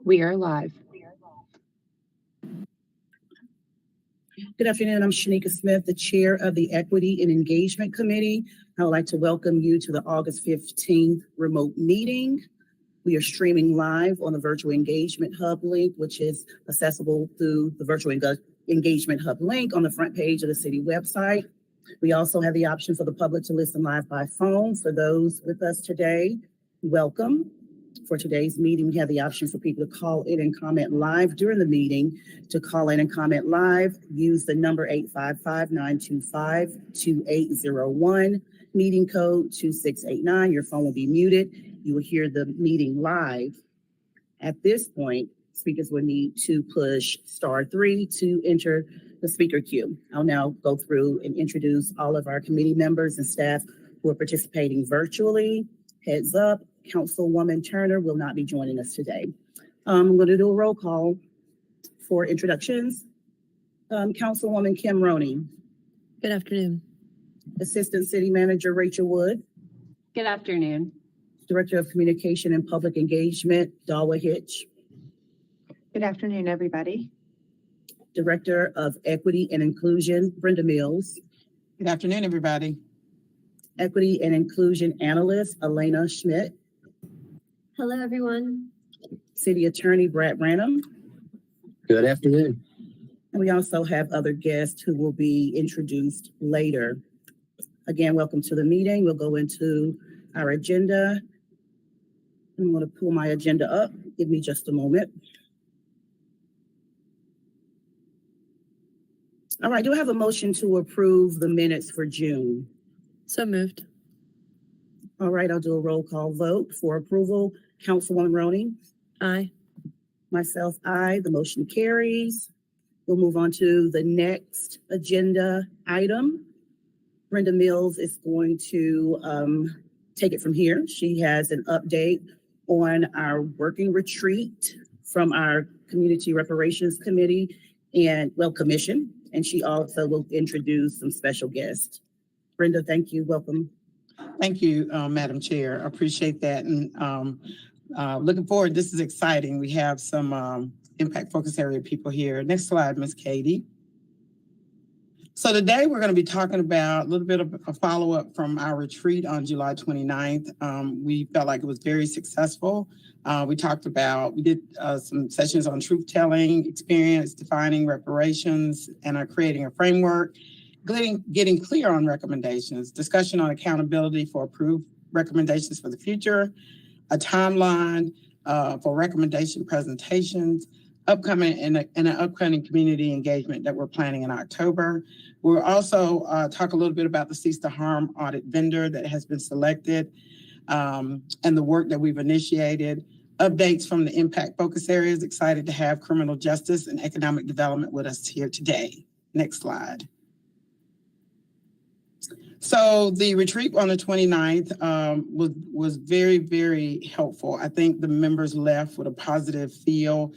We are live. Good afternoon. I'm Shanika Smith, the Chair of the Equity and Engagement Committee. I would like to welcome you to the August 15th remote meeting. We are streaming live on the Virtual Engagement Hub link, which is accessible through the Virtual Engagement Hub link on the front page of the city website. We also have the option for the public to listen live by phone. For those with us today, welcome. For today's meeting, we have the option for people to call in and comment live during the meeting. To call in and comment live, use the number 855-925-2801, meeting code 2689. Your phone will be muted. You will hear the meeting live. At this point, speakers will need to push *3 to enter the speaker queue. I'll now go through and introduce all of our committee members and staff who are participating virtually. Heads up, Councilwoman Turner will not be joining us today. I'm going to do a roll call for introductions. Councilwoman Kim Roney. Good afternoon. Assistant City Manager Rachel Wood. Good afternoon. Director of Communication and Public Engagement, Dawa Hitch. Good afternoon, everybody. Director of Equity and Inclusion, Brenda Mills. Good afternoon, everybody. Equity and Inclusion Analyst, Elena Schmidt. Hello, everyone. City Attorney, Brad Branham. Good afternoon. And we also have other guests who will be introduced later. Again, welcome to the meeting. We'll go into our agenda. I'm going to pull my agenda up. Give me just a moment. All right, do I have a motion to approve the minutes for June? So moved. All right, I'll do a roll call vote for approval. Councilwoman Roney? Aye. Myself, aye. The motion carries. We'll move on to the next agenda item. Brenda Mills is going to take it from here. She has an update on our working retreat from our Community Reparations Committee and Commission. And she also will introduce some special guests. Brenda, thank you. Welcome. Thank you, Madam Chair. I appreciate that. And looking forward, this is exciting. We have some impact focus area people here. Next slide, Ms. Katie. So today we're going to be talking about a little bit of a follow-up from our retreat on July 29th. We felt like it was very successful. We did some sessions on truth-telling, experience, defining reparations, and creating a framework, getting clear on recommendations, discussion on accountability for approved recommendations for the future, a timeline for recommendation presentations, upcoming community engagement that we're planning in October. We'll also talk a little bit about the Cease to Harm audit vendor that has been selected and the work that we've initiated. Updates from the impact focus areas. Excited to have criminal justice and economic development with us here today. Next slide. So the retreat on the 29th was very, very helpful. I think the members left with a positive feel.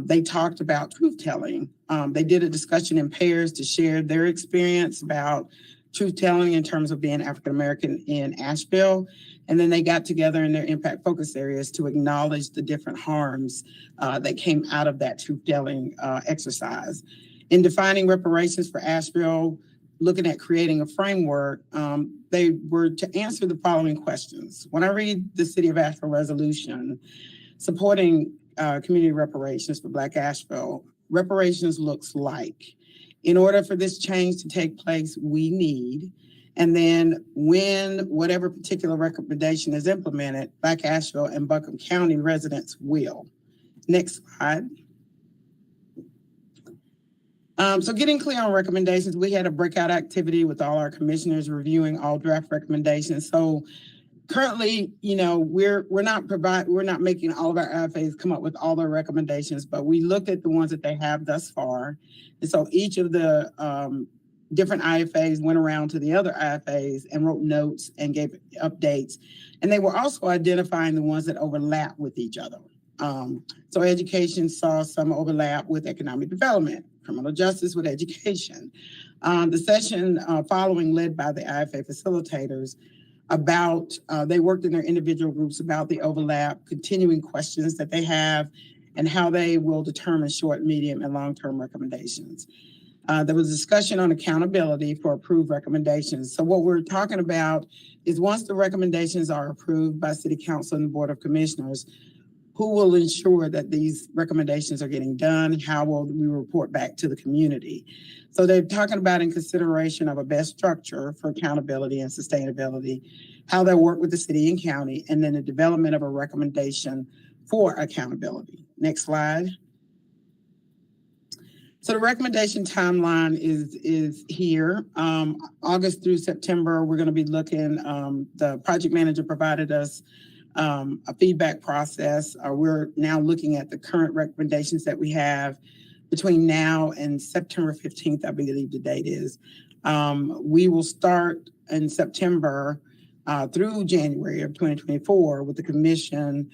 They talked about truth-telling. They did a discussion in pairs to share their experience about truth-telling in terms of being African-American in Asheville. And then they got together in their impact focus areas to acknowledge the different harms that came out of that truth-telling exercise. In defining reparations for Asheville, looking at creating a framework, they were to answer the following questions. When I read the City of Asheville resolution supporting community reparations for Black Asheville, reparations looks like, in order for this change to take place, we need, and then when whatever particular recommendation is implemented, Black Asheville and Buncombe County residents will. Next slide. So getting clear on recommendations, we had a breakout activity with all our commissioners reviewing all draft recommendations. So currently, we're not making all of our IFAs come up with all their recommendations, but we looked at the ones that they have thus far. And so each of the different IFAs went around to the other IFAs and wrote notes and gave updates. And they were also identifying the ones that overlap with each other. So education saw some overlap with economic development, criminal justice with education. The session following led by the IFA facilitators they worked in their individual groups about the overlap, continuing questions that they have, and how they will determine short, medium, and long-term recommendations. There was discussion on accountability for approved recommendations. So what we're talking about is once the recommendations are approved by City Council and the Board of Commissioners, who will ensure that these recommendations are getting done? How will we report back to the community? So they're talking about in consideration of a best structure for accountability and sustainability, how they work with the city and county, and then the development of a recommendation for accountability. Next slide. So the recommendation timeline is here. August through September, we're going to be looking, the project manager provided us a feedback process. We're now looking at the current recommendations that we have between now and September 15th, I believe the date is. We will start in September through January of 2024 with the commission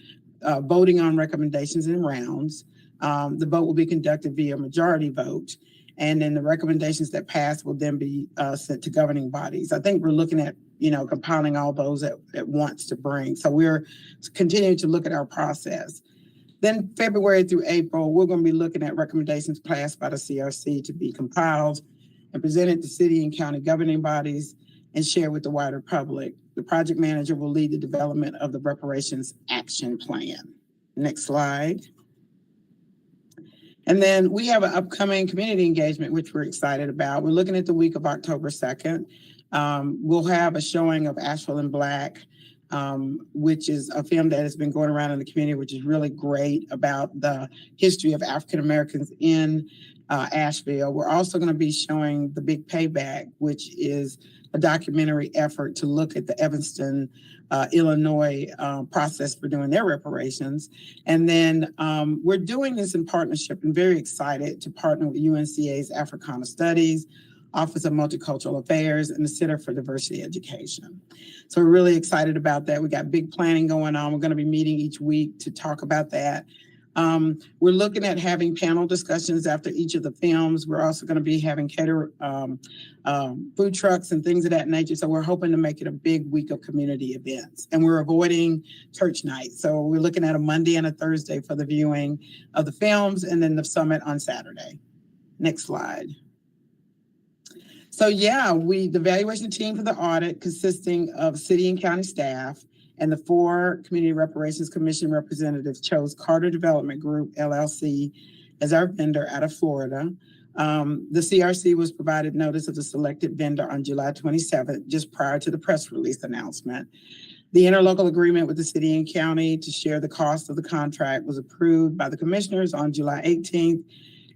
voting on recommendations in rounds. The vote will be conducted via majority vote, and then the recommendations that pass will then be sent to governing bodies. I think we're looking at, compiling all those at once to bring. So we're continuing to look at our process. Then February through April, we're going to be looking at recommendations passed by the CRC to be compiled and presented to city and county governing bodies and shared with the wider public. The project manager will lead the development of the reparations action plan. Next slide. And then we have an upcoming community engagement, which we're excited about. We're looking at the week of October 2nd. We'll have a showing of Asheville in Black, which is a film that has been going around in the community, which is really great about the history of African Americans in Asheville. We're also going to be showing The Big Payback, which is a documentary effort to look at the Evanston, Illinois process for doing their reparations. And then we're doing this in partnership and very excited to partner with UNCA's Africana Studies, Office of Multicultural Affairs, and the Center for Diversity Education. So we're really excited about that. We got big planning going on. We're going to be meeting each week to talk about that. We're looking at having panel discussions after each of the films. We're also going to be having food trucks and things of that nature. So we're hoping to make it a big week of community events. And we're avoiding church night. So we're looking at a Monday and a Thursday for the viewing of the films, and then the summit on Saturday. Next slide. So yeah, the evaluation team for the audit, consisting of city and county staff, and the 4 Community Reparations Commission representatives, chose Carter Development Group, LLC, as our vendor out of Florida. The CRC was provided notice of the selected vendor on July 27th, just prior to the press release announcement. The interlocal agreement with the city and county to share the cost of the contract was approved by the commissioners on July 18th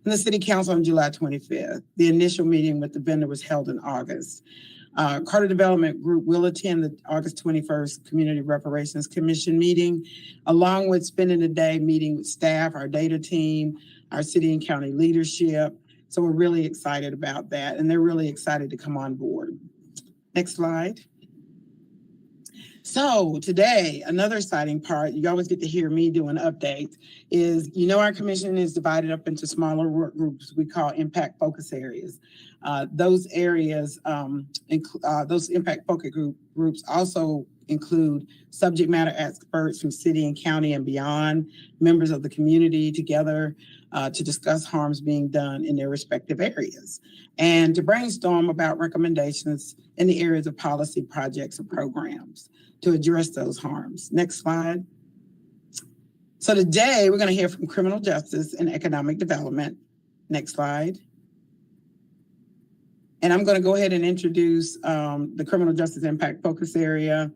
and the city council on July 25th. The initial meeting with the vendor was held in August. Carter Development Group will attend the August 21st Community Reparations Commission meeting, along with spending the day meeting with staff, our data team, our city and county leadership. So we're really excited about that, and they're really excited to come on board. Next slide. So today, another exciting part, you always get to hear me do an update, is our commission is divided up into smaller work groups we call impact focus areas. Those areas, those impact focus groups also include subject matter experts from city and county and beyond, members of the community together to discuss harms being done in their respective areas, and to brainstorm about recommendations in the areas of policy, projects, and programs to address those harms. Next slide. So today we're going to hear from criminal justice and economic development. Next slide. And I'm going to go ahead and introduce the criminal justice impact focus area.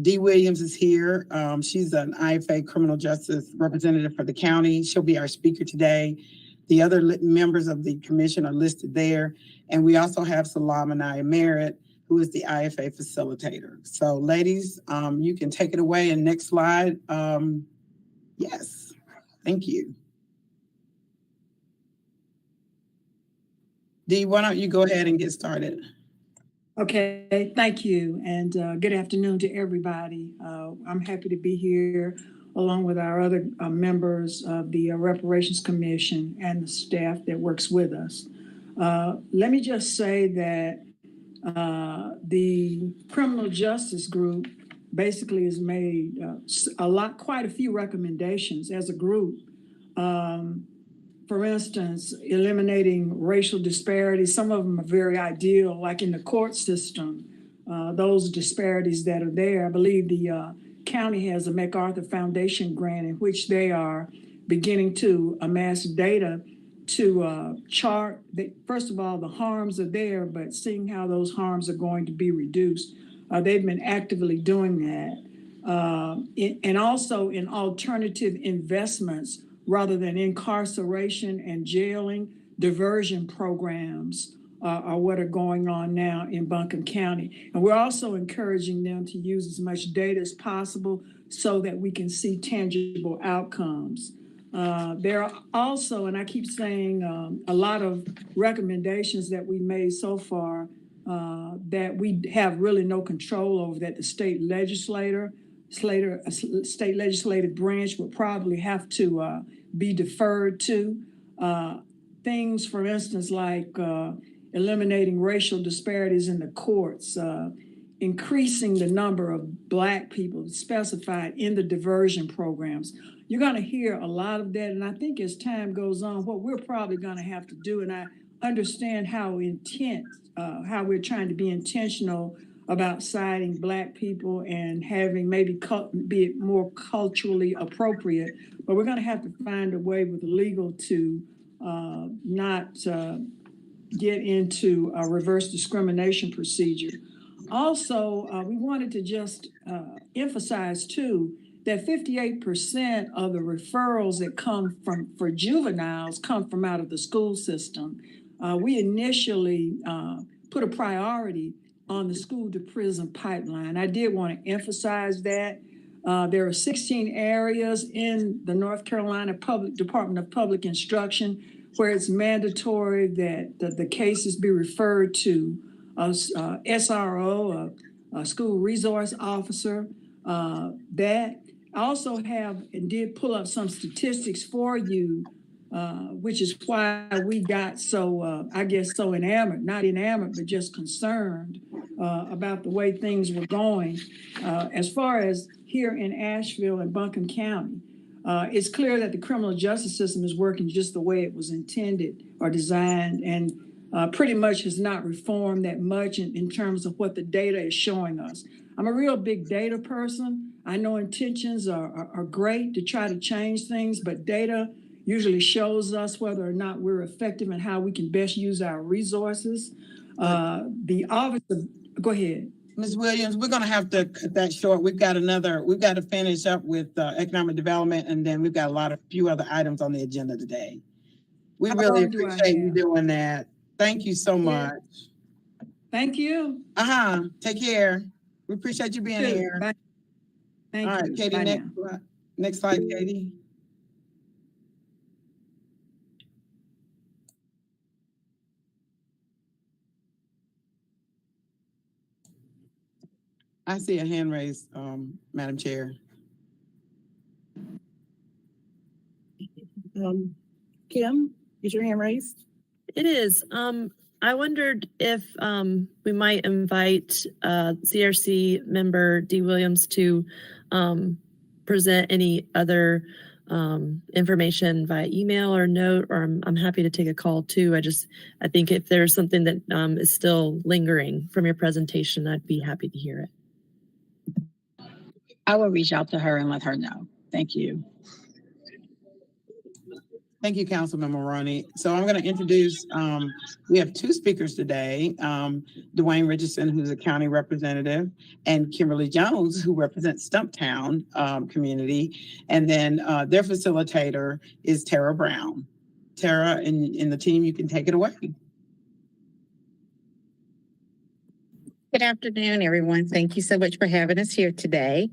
Dee Williams is here. She's an IFA criminal justice representative for the county. She'll be our speaker today. The other members of the commission are listed there. And we also have Salam Anaya Merritt, who is the IFA facilitator. So ladies, you can take it away. And next slide. Yes, thank you. Dee, why don't you go ahead and get started? Okay, thank you, and good afternoon to everybody. I'm happy to be here along with our other members of the Reparations Commission and the staff that works with us. Let me just say that the Criminal Justice Group basically has made quite a few recommendations as a group For instance, eliminating racial disparities. Some of them are very ideal, like in the court system. Those disparities that are there, I believe the county has a MacArthur Foundation grant in which they are beginning to amass data to chart, first of all, the harms are there, but seeing how those harms are going to be reduced. They've been actively doing that. And also in alternative investments rather than incarceration and jailing, diversion programs are what are going on now in Buncombe County. And we're also encouraging them to use as much data as possible so that we can see tangible outcomes. There are also, and I keep saying, a lot of recommendations that we made so far that we have really no control over, that the state legislative branch would probably have to be deferred to. Things, for instance, like eliminating racial disparities in the courts, increasing the number of Black people specified in the diversion programs. You're going to hear a lot of that. And I think as time goes on, what we're probably going to have to do, and I understand how we're trying to be intentional about citing Black people and having maybe be it more culturally appropriate, but we're going to have to find a way with legal to not get into a reverse discrimination procedure. Also, we wanted to just emphasize too that 58% of the referrals that come for juveniles come from out of the school system. We initially put a priority on the school to prison pipeline. I did want to emphasize that. There are 16 areas in the North Carolina Department of Public Instruction where it's mandatory that the cases be referred to a SRO, a school resource officer. That I also have and did pull up some statistics for you, which is why we got so, I guess, so not enamored, but just concerned about the way things were going. As far as here in Asheville and Buncombe County, it's clear that the criminal justice system is working just the way it was intended or designed, and pretty much has not reformed that much in terms of what the data is showing us. I'm a real big data person. I know intentions are great to try to change things, but data usually shows us whether or not we're effective and how we can best use our resources. The office of, go ahead. Ms. Williams, we're going to have to cut that short. We've got to finish up with economic development, and then we've got a few other items on the agenda today. We really appreciate you doing that. Thank you so much. Thank you. Take care. We appreciate you being here. Bye. Thank All right, you. Katie, next slide, Katie. I see a hand raised, Madam Chair. Kim, is your hand raised? It is. I wondered if we might invite CRC member D. Williams to present any other information via email or note, or I'm happy to take a call too. I think if there's something that is still lingering from your presentation, I'd be happy to hear it. I will reach out to her and let her know. Thank you. Thank you, Councilmember Roney. So I'm going to introduce, we have two speakers today, Dwayne Richardson, who's a county representative, and Kimberly Jones, who represents Stumptown community. And then their facilitator is Tara Brown. Tara and the team, you can take it away. Good afternoon, everyone. Thank you so much for having us here today.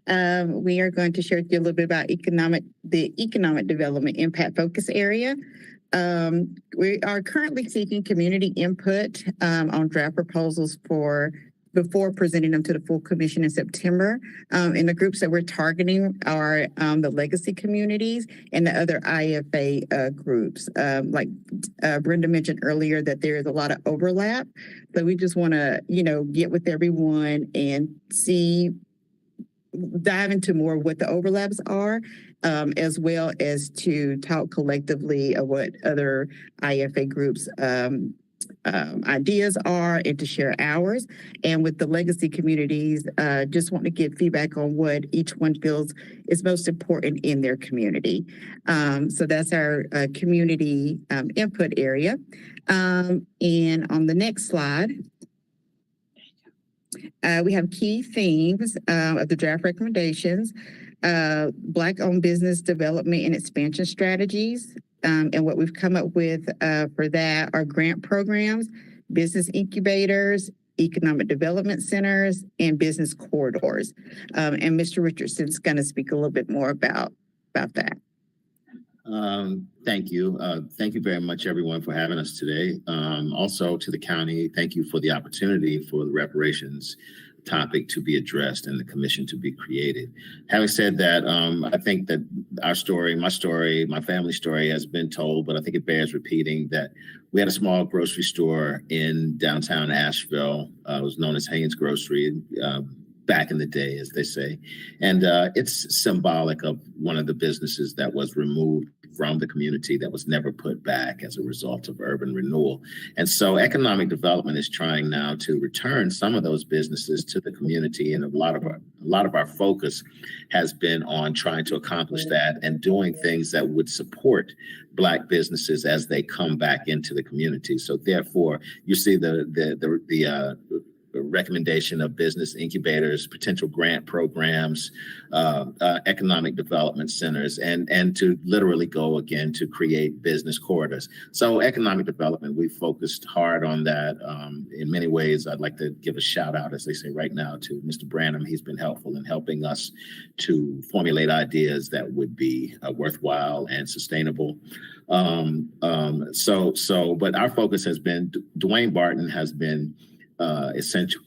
We are going to share with you a little bit about the economic development impact focus area. We are currently seeking community input on draft proposals before presenting them to the full commission in September. And the groups that we're targeting are the legacy communities and the other IFA groups. Like Brenda mentioned earlier, that there is a lot of overlap. So we just want to, get with everyone and see dive into more what the overlaps are, as well as to talk collectively of what other IFA groups ideas are and to share ours. And with the legacy communities, just want to get feedback on what each one feels is most important in their community. So that's our community input area. And on the next slide, we have key themes of the draft recommendations, Black-owned business development and expansion strategies. And what we've come up with for that are grant programs, business incubators, economic development centers, and business corridors. And Mr. Richardson's going to speak a little bit more about that. Thank you. Thank you very much, everyone, for having us today. Also to the county, thank you for the opportunity for the reparations topic to be addressed and the commission to be created. Having said that, I think that our story, my family story has been told, but I think it bears repeating that we had a small grocery store in downtown Asheville. It was known as Haynes Grocery. Back in the day, as they say. And it's symbolic of one of the businesses that was removed from the community that was never put back as a result of urban renewal. And so economic development is trying now to return some of those businesses to the community. And a lot of our focus has been on trying to accomplish that and doing things that would support Black businesses as they come back into the community. So therefore, you see the recommendation of business incubators, potential grant programs, economic development centers, and to literally go again to create business corridors. So economic development, we focused hard on that. In many ways, I'd like to give a shout out, as they say right now, to Mr. Branham. He's been helpful in helping us to formulate ideas that would be worthwhile and sustainable. But our focus has been, Dwayne Barton has been essential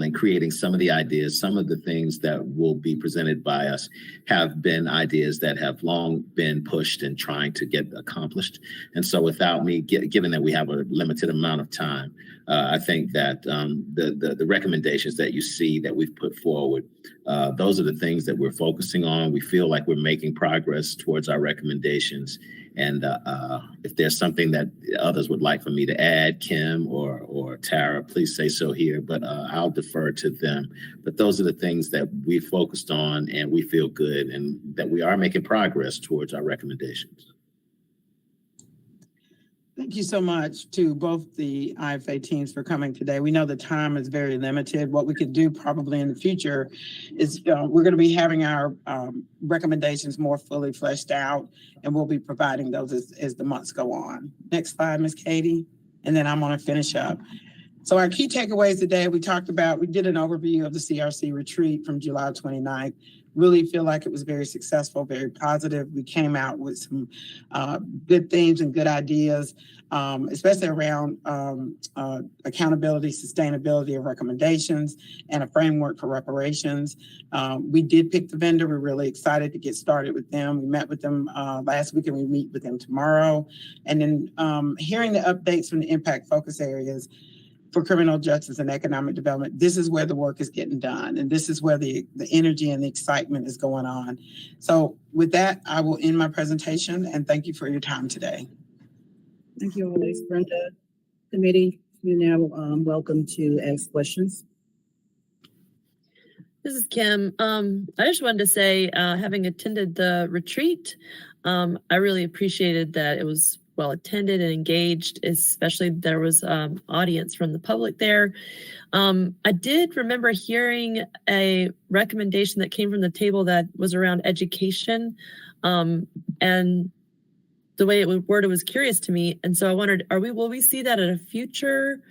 in creating some of the ideas. Some of the things that will be presented by us have been ideas that have long been pushed and trying to get accomplished. And so without me, given that we have a limited amount of time, I think that the recommendations that you see that we've put forward, those are the things that we're focusing on. We feel like we're making progress towards our recommendations. And if there's something that others would like for me to add, Kim or Tara, please say so here, but I'll defer to them. But those are the things that we focused on, and we feel good and that we are making progress towards our recommendations. Thank you so much to both the IFA teams for coming today. We know the time is very limited. What we could do probably in the future is we're going to be having our recommendations more fully fleshed out, and we'll be providing those as the months go on. Next slide, Ms. Katie, and then I'm going to finish up. So our key takeaways today, we did an overview of the CRC retreat from July 29th. Really feel like it was very successful, very positive. We came out with some good themes and good ideas, especially around accountability, sustainability of recommendations, and a framework for reparations. We did pick the vendor. We're really excited to get started with them. We met with them last week, and we meet with them tomorrow. And then hearing the updates from the impact focus areas for criminal justice and economic development, this is where the work is getting done. And this is where the energy and the excitement is going on. So with that, I will end my presentation, and thank you for your time today. Thank you always, Brenda. Committee, you're now welcome to ask questions. This is Kim. I just wanted to say, having attended the retreat, I really appreciated that it was well attended and engaged, especially there was audience from the public there. I did remember hearing a recommendation that came from the table that was around education, and the way it was worded was curious to me. And so I wondered, will we see that at a future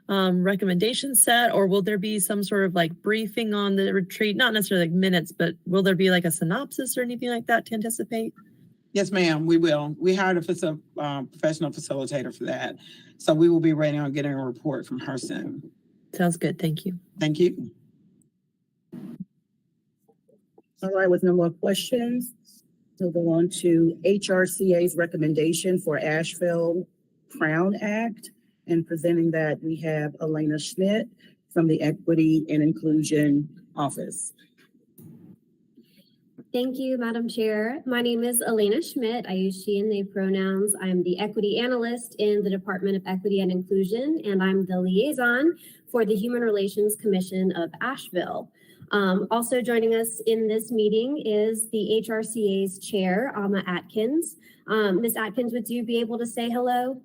recommendation set, or will there be some sort of like briefing on the retreat? Not necessarily like minutes, but will there be like a synopsis or anything like that to anticipate? Yes, ma'am, we will. We hired a professional facilitator for that. So we will be waiting on getting a report from her soon. Sounds good. Thank you. Thank you. All right, with no more questions, we'll go on to HRCA's recommendation for Asheville Crown Act. And presenting that, we have Elena Schmidt from the Equity and Inclusion office. Thank you, Madam Chair. My name is Elena Schmidt. I use she and they pronouns. I'm the equity analyst in the Department of Equity and Inclusion, and I'm the liaison for the Human Relations Commission of Asheville. Also joining us in this meeting is the HRCA's chair, Alma Atkins. Ms. Atkins, would you be able to say hello?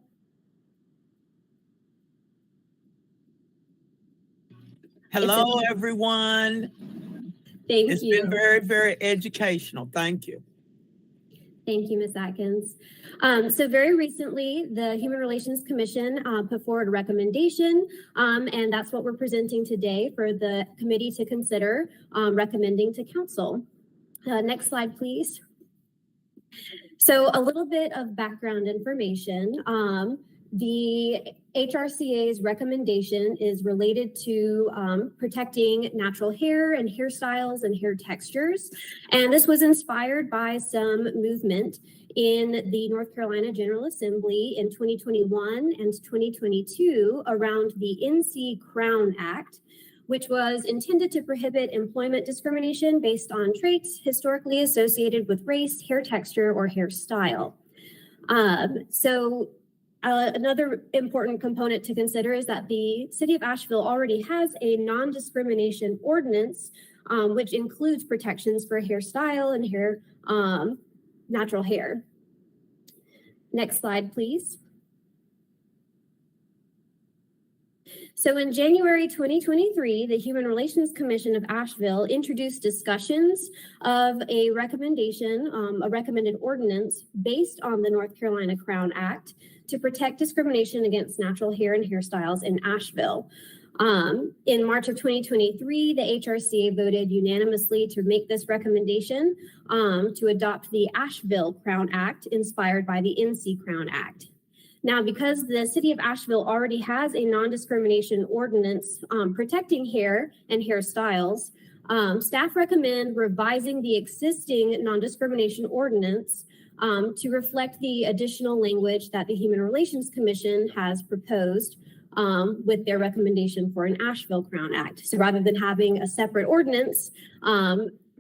Hello, everyone. Thank It's you. been very, very educational. Thank you. Thank you, Ms. Atkins. So very recently, the Human Relations Commission put forward a recommendation, and that's what we're presenting today for the committee to consider recommending to council. Next slide, please. So a little bit of background information. The HRCA's recommendation is related to protecting natural hair and hairstyles and hair textures. And this was inspired by some movement in the North Carolina General Assembly in 2021 and 2022 around the NC Crown Act, which was intended to prohibit employment discrimination based on traits historically associated with race, hair texture, or hairstyle. Another important component to consider is that the city of Asheville already has a non-discrimination ordinance, which includes protections for hairstyle and hair, natural hair. Next slide, please. So in January 2023, the Human Relations Commission of Asheville introduced discussions of a recommendation, a recommended ordinance based on the North Carolina Crown Act to protect discrimination against natural hair and hairstyles in Asheville. In March of 2023, the HRCA voted unanimously to make this recommendation to adopt the Asheville Crown Act inspired by the NC Crown Act. Now, because the city of Asheville already has a non-discrimination ordinance protecting hair and hairstyles, staff recommend revising the existing non-discrimination ordinance to reflect the additional language that the Human Relations Commission has proposed with their recommendation for an Asheville Crown Act. So rather than having a separate ordinance,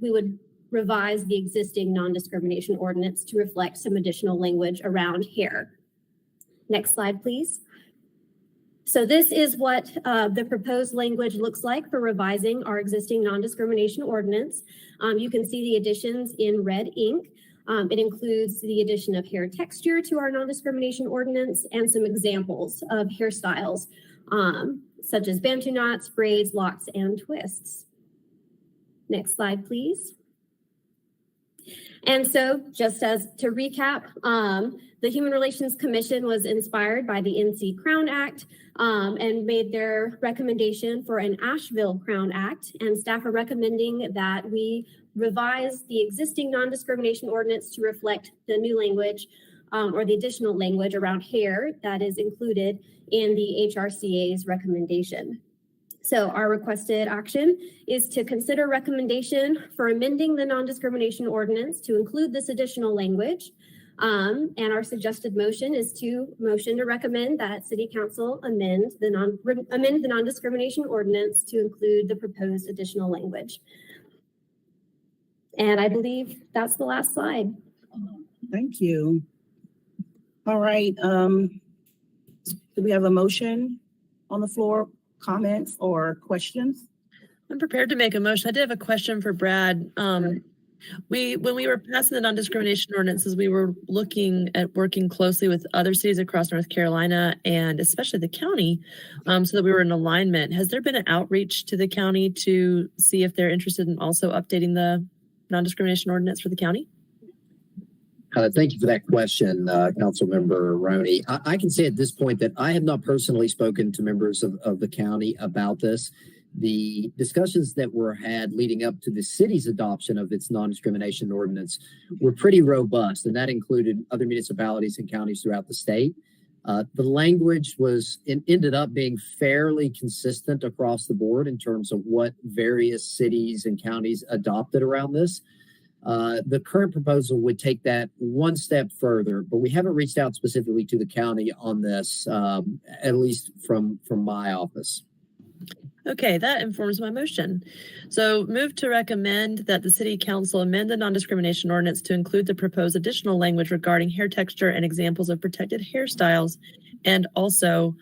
we would revise the existing non-discrimination ordinance to reflect some additional language around hair. Next slide, please. So this is what the proposed language looks like for revising our existing non-discrimination ordinance. You can see the additions in red ink. It includes the addition of hair texture to our non-discrimination ordinance and some examples of hairstyles, such as bantu knots, braids, locks, and twists. Next slide, please. And so just as to recap, the Human Relations Commission was inspired by the NC Crown Act and made their recommendation for an Asheville Crown Act, and staff are recommending that we revise the existing non-discrimination ordinance to reflect the new language or the additional language around hair that is included in the HRCA's recommendation. So our requested action is to consider recommendation for amending the non-discrimination ordinance to include this additional language. And our suggested motion is to recommend that City Council amend the non-discrimination ordinance to include the proposed additional language. And I believe that's the last slide. Thank you. All right. Do we have a motion on the floor? Comments or questions? I'm prepared to make a motion. I did have a question for Brad. When we were passing the non-discrimination ordinances, we were looking at working closely with other cities across North Carolina and especially the county so that we were in alignment. Has there been an outreach to the county to see if they're interested in also updating the non-discrimination ordinance for the county? Thank you for that question, Councilmember Roney. I can say at this point that I have not personally spoken to members of the county about this. The discussions that were had leading up to the city's adoption of its non-discrimination ordinance were pretty robust, and that included other municipalities and counties throughout the state. The language ended up being fairly consistent across the board in terms of what various cities and counties adopted around this. The current proposal would take that one step further, but we haven't reached out specifically to the county on this, at least from my office. Okay, that informs my motion. So move to recommend that the city council amend the non-discrimination ordinance to include the proposed additional language regarding hair texture and examples of protected hairstyles, and also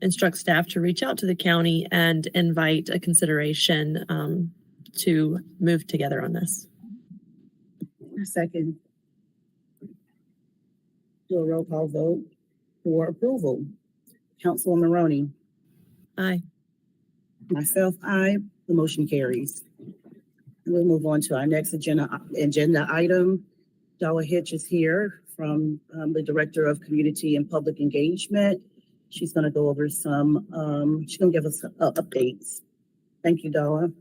instruct staff to reach out to the county and invite a consideration to move together on this. Second. Do a roll call vote for approval. Councilwoman Maroney. Aye. Myself, aye. The motion carries. We'll move on to our next agenda item. Dawa Hitch is here from the Director of Community and Public Engagement. She's going to go over some, she's going to give us updates. Thank you, Dawa.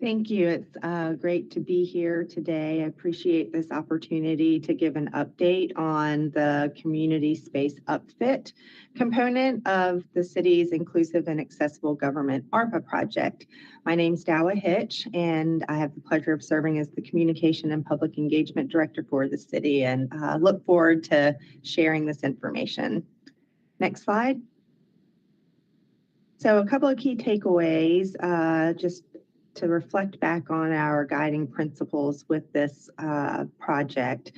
Thank you. It's great to be here today. I appreciate this opportunity to give an update on the community space upfit component of the city's Inclusive and Accessible Government ARPA project. My name's Dawa Hitch, and I have the pleasure of serving as the Communication and Public Engagement Director for the city, and look forward to sharing this information. Next slide. So a couple of key takeaways, just to reflect back on our guiding principles with this project.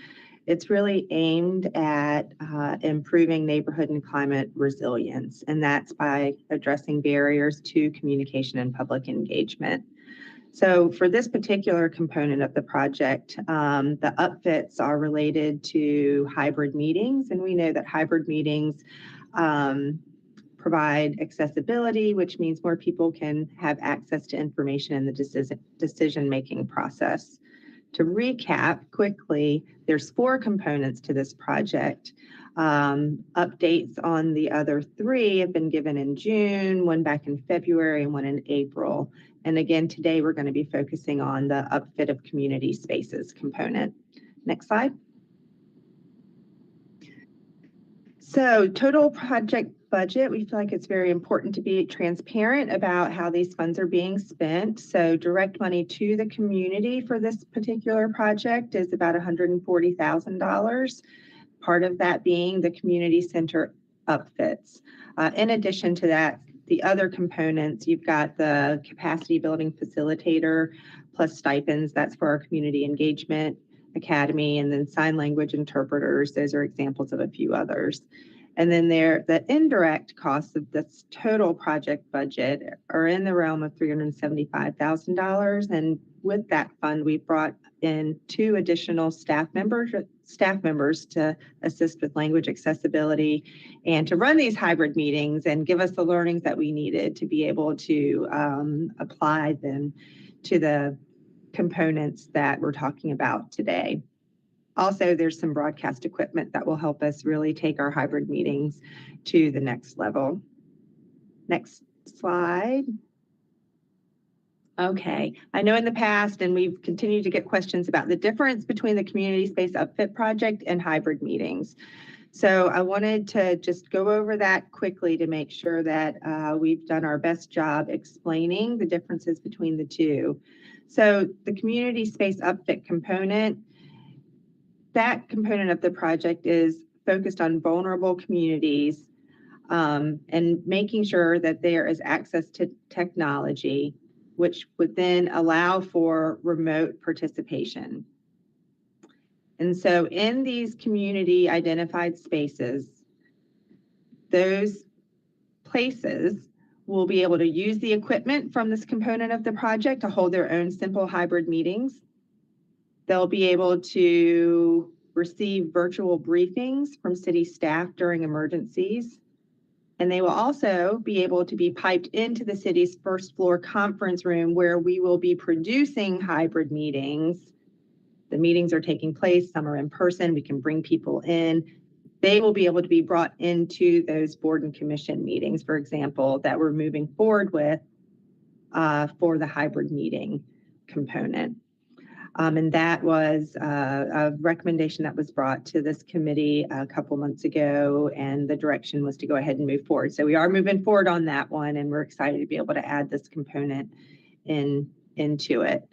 It's really aimed at improving neighborhood and climate resilience, and that's by addressing barriers to communication and public engagement. So for this particular component of the project, the upfits are related to hybrid meetings, and we know that hybrid meetings provide accessibility, which means more people can have access to information in the decision-making process. To recap quickly, there's 4 components to this project. Updates on the other 3 have been given in June, 1 back in February, and 1 in April. And again, today we're going to be focusing on the upfit of community spaces component. Next slide. So total project budget, we feel like it's very important to be transparent about how these funds are being spent. So direct money to the community for this particular project is about $140,000. Part of that being the community center upfits. In addition to that, the other components, you've got the capacity building facilitator plus stipends. That's for our community engagement academy, and then sign language interpreters. Those are examples of a few others. And then the indirect costs of this total project budget are in the realm of $375,000. And with that fund, we brought in 2 additional staff members to assist with language accessibility and to run these hybrid meetings and give us the learnings that we needed to be able to apply them to the components that we're talking about today. Also, there's some broadcast equipment that will help us really take our hybrid meetings to the next level. Next slide. Okay, I know in the past, and we've continued to get questions about the difference between the community space upfit project and hybrid meetings. So I wanted to just go over that quickly to make sure that we've done our best job explaining the differences between the two. So the community space upfit component, that component of the project is focused on vulnerable communities and making sure that there is access to technology, which would then allow for remote participation. And so in these community identified spaces, those places will be able to use the equipment from this component of the project to hold their own simple hybrid meetings. They'll be able to receive virtual briefings from city staff during emergencies. And they will also be able to be piped into the city's first floor conference room where we will be producing hybrid meetings. The meetings are taking place, some are in person, we can bring people in. They will be able to be brought into those board and commission meetings, for example, that we're moving forward with for the hybrid meeting component. And that was a recommendation that was brought to this committee a couple months ago, and the direction was to go ahead and move forward. So we are moving forward on that one, and we're excited to be able to add this component into it.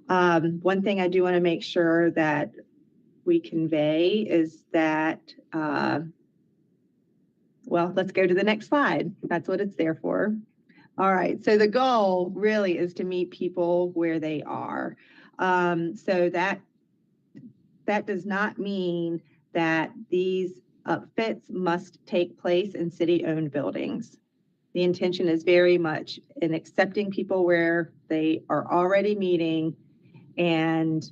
One thing I do want to make sure that we convey is that well, let's go to the next slide. That's what it's there for. All right, so the goal really is to meet people where they are. So that does not mean that these upfits must take place in city-owned buildings. The intention is very much in accepting people where they are already meeting, and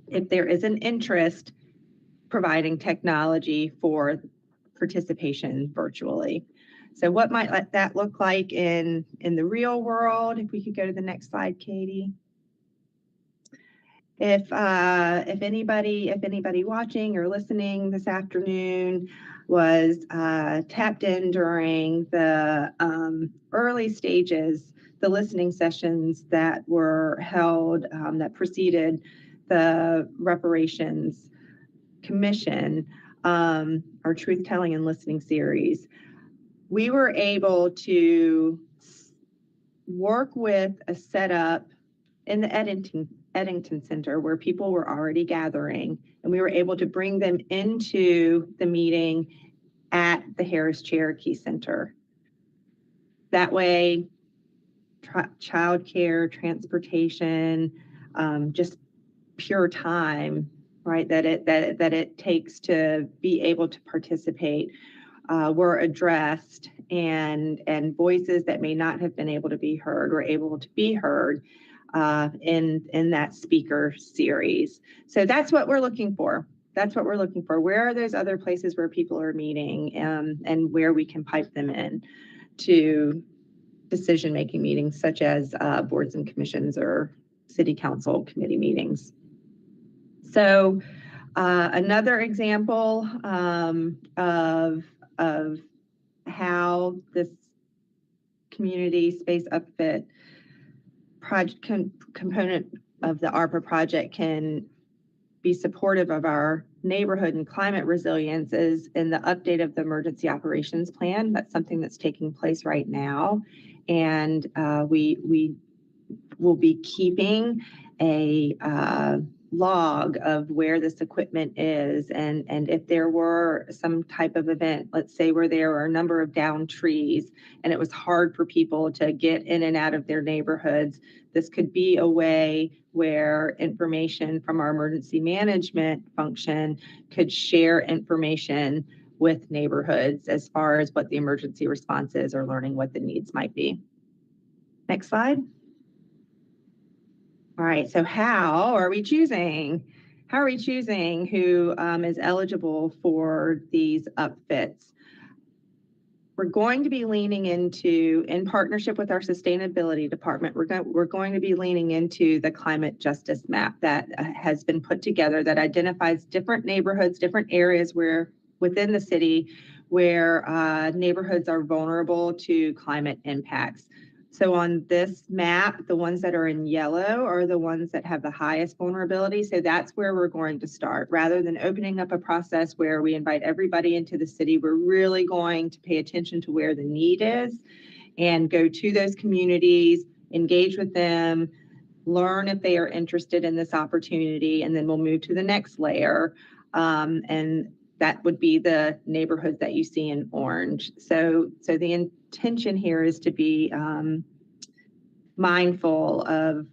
if there is an interest, providing technology for participation virtually. So what might that look like in the real world? If we could go to the next slide, Katie. If anybody watching or listening this afternoon was tapped in during the early stages, the listening sessions that were held that preceded the reparations commission, our truth telling and listening series, we were able to work with a setup in the Eddington Center where people were already gathering, and we were able to bring them into the meeting at the Harris Cherokee Center. That way, childcare, transportation, just pure time, right, that it takes to be able to participate were addressed, and voices that may not have been able to be heard were able to be heard in that speaker series. So that's what we're looking for. That's what we're looking for. Where are those other places where people are meeting, and where we can pipe them in to decision-making meetings, such as boards and commissions or city council committee meetings. So another example of how this community space upfit project component of the ARPA project can be supportive of our neighborhood and climate resilience is in the update of the emergency operations plan. That's something that's taking place right now. And we will be keeping a log of where this equipment is, and if there were some type of event, let's say where there were a number of downed trees and it was hard for people to get in and out of their neighborhoods, this could be a way where information from our emergency management function could share information with neighborhoods as far as what the emergency response is or learning what the needs might be. Next slide. All right, so how are we choosing? How are we choosing who is eligible for these upfits? We're going to be leaning into, in partnership with our sustainability department, we're going to be leaning into the climate justice map that has been put together that identifies different neighborhoods, different areas where within the city where neighborhoods are vulnerable to climate impacts. So on this map, the ones that are in yellow are the ones that have the highest vulnerability. So that's where we're going to start. Rather than opening up a process where we invite everybody into the city, we're really going to pay attention to where the need is and go to those communities, engage with them, learn if they are interested in this opportunity, and then we'll move to the next layer. And that would be the neighborhoods that you see in orange. So the intention here is to be mindful of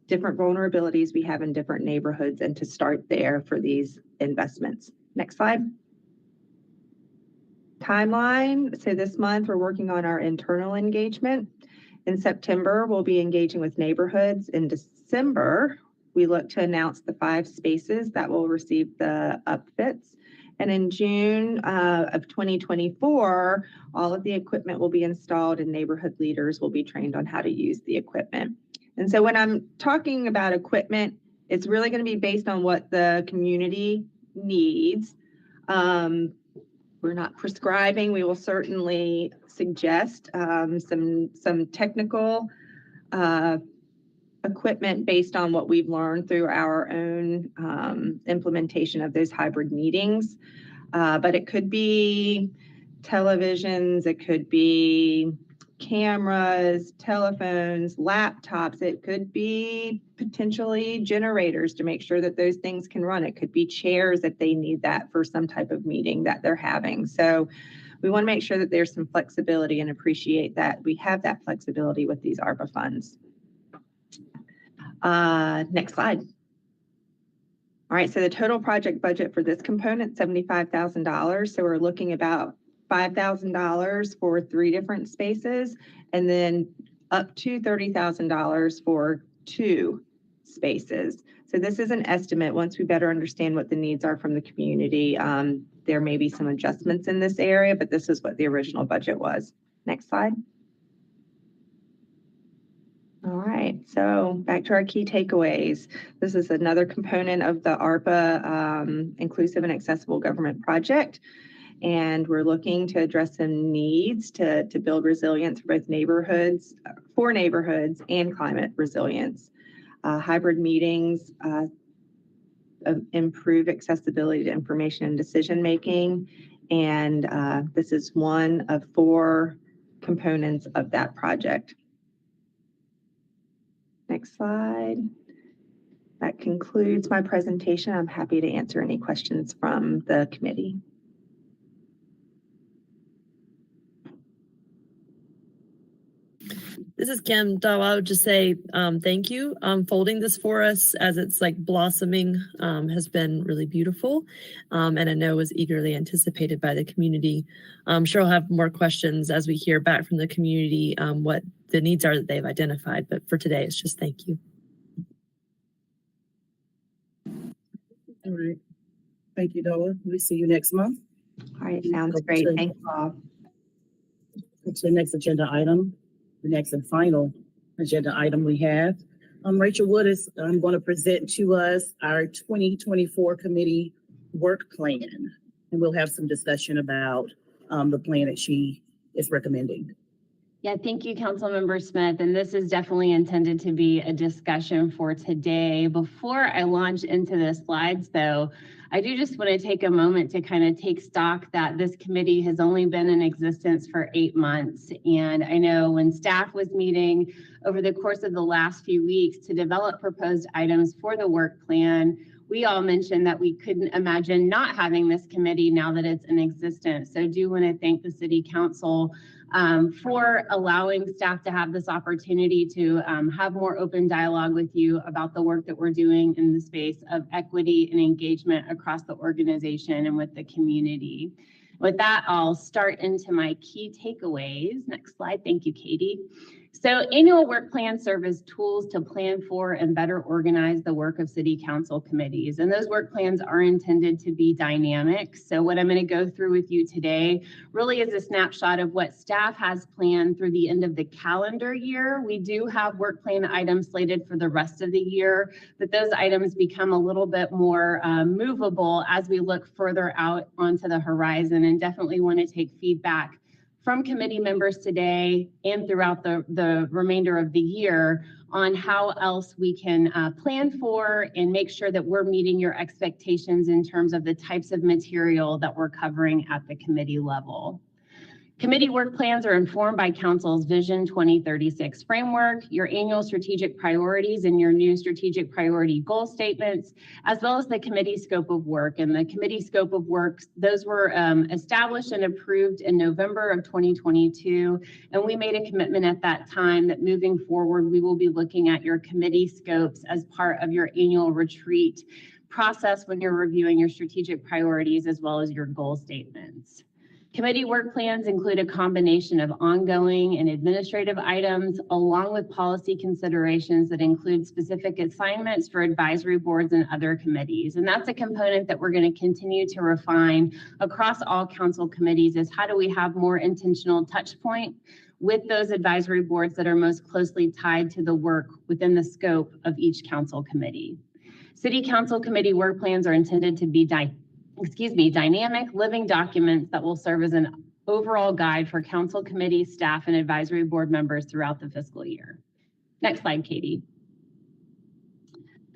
different vulnerabilities we have in different neighborhoods and to start there for these investments. Next slide. Timeline. So this month we're working on our internal engagement. In September, we'll be engaging with neighborhoods. In December, we look to announce the 5 spaces that will receive the upfits. And in June of 2024, all of the equipment will be installed and neighborhood leaders will be trained on how to use the equipment. And so when I'm talking about equipment, it's really going to be based on what the community needs. We're not prescribing. We will certainly suggest some technical equipment based on what we've learned through our own implementation of those hybrid meetings. But it could be televisions, it could be cameras, telephones, laptops. It could be potentially generators to make sure that those things can run. It could be chairs if they need that for some type of meeting that they're having. So we want to make sure that there's some flexibility and appreciate that we have that flexibility with these ARPA funds. Next slide. All right, so the total project budget for this component, $75,000. So we're looking about $5,000 for 3 different spaces, and then up to $30,000 for 2 spaces. So this is an estimate. Once we better understand what the needs are from the community, there may be some adjustments in this area, but this is what the original budget was. Next slide. All right, so back to our key takeaways. This is another component of the ARPA Inclusive and Accessible Government Project. And we're looking to address some needs to build resilience for both neighborhoods and climate resilience. Hybrid meetings improve accessibility to information and decision making. And this is one of 4 components of that project. Next slide. That concludes my presentation. I'm happy to answer any questions from the committee. This is Kim. Dawa, I would just say thank you. Folding this for us as it's like blossoming has been really beautiful, and I know was eagerly anticipated by the community. I'm sure I'll have more questions as we hear back from the community what the needs are that they've identified. But for today, it's just thank you. All right. Thank you, Dawa. We'll see you next month. All right, sounds great. Thank you all. To the next agenda item. The next and final agenda item we have. Rachel Wood is going to present to us our 2024 committee work plan. And we'll have some discussion about the plan that she is recommending. Yeah, thank you, Councilmember Smith. And this is definitely intended to be a discussion for today. Before I launch into the slides, though, I do just want to take a moment to kind of take stock that this committee has only been in existence for 8 months. And I know when staff was meeting over the course of the last few weeks to develop proposed items for the work plan, we all mentioned that we couldn't imagine not having this committee now that it's in existence. So I do want to thank the City Council for allowing staff to have this opportunity to have more open dialogue with you about the work that we're doing in the space of equity and engagement across the organization and with the community. With that, I'll start into my key takeaways. Next slide. Thank you, Katie. So annual work plans serve as tools to plan for and better organize the work of City Council committees. And those work plans are intended to be dynamic. So what I'm going to go through with you today really is a snapshot of what staff has planned through the end of the calendar year. We do have work plan items slated for the rest of the year, but those items become a little bit more movable as we look further out onto the horizon, and definitely want to take feedback from committee members today and throughout the remainder of the year on how else we can plan for and make sure that we're meeting your expectations in terms of the types of material that we're covering at the committee level. Committee work plans are informed by Council's Vision 2036 framework, your annual strategic priorities and your new strategic priority goal statements, as well as the committee scope of work. And the committee scope of work, those were established and approved in November of 2022. And we made a commitment at that time that moving forward, we will be looking at your committee scopes as part of your annual retreat process when you're reviewing your strategic priorities as well as your goal statements. Committee work plans include a combination of ongoing and administrative items, along with policy considerations that include specific assignments for advisory boards and other committees. And that's a component that we're going to continue to refine across all council committees, is how do we have more intentional touch point with those advisory boards that are most closely tied to the work within the scope of each council committee. City council committee work plans are intended to be dynamic living documents that will serve as an overall guide for council committees, staff, and advisory board members throughout the fiscal year. Next slide, Katie.